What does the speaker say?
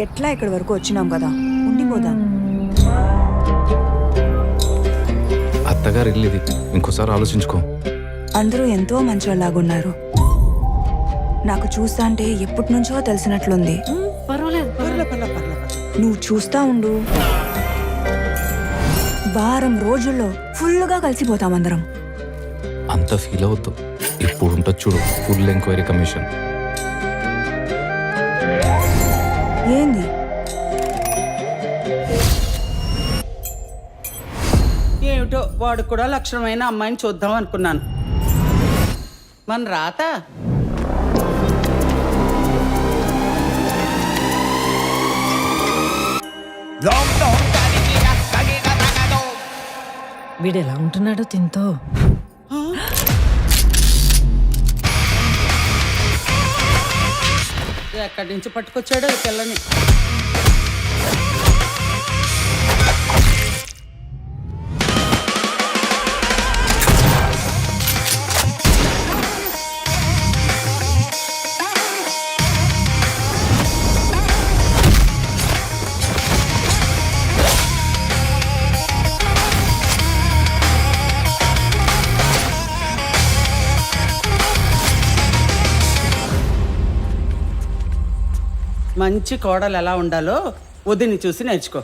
ఎట్లా ఇక్కడి వరకు వచ్చినాం కదా, ఉండిపోదాం. అత్తగారు ఇల్లు ఇది, ఇంకోసారి ఆలోచించుకో. అందరూ ఎంతో మంచోళ్ళలాగున్నారు. నాకు చూస్తా అంటే ఎప్పటి నుంచో తెలిసినట్లుంది. నువ్వు చూస్తా ఉండు, వారం రోజుల్లో ఫుల్గా కలిసిపోతాం అందరం. అంత ఫీల్ అవద్దు. ఇప్పుడు ఉంటుంది చూడు ఫుల్ ఎంక్వైరీ కమిషన్. ఏంది? ఏమిటో వాడు కూడా లక్షణమైన అమ్మాయిని చూద్దాం అనుకున్నాను. మన రాత వీడెలా ఉంటున్నాడో తింతో. ఎక్కడి నుంచి పట్టుకొచ్చాడో ఈ పిల్లని. మంచి కోడలు ఎలా ఉండాలో వదిని చూసి నేర్చుకో.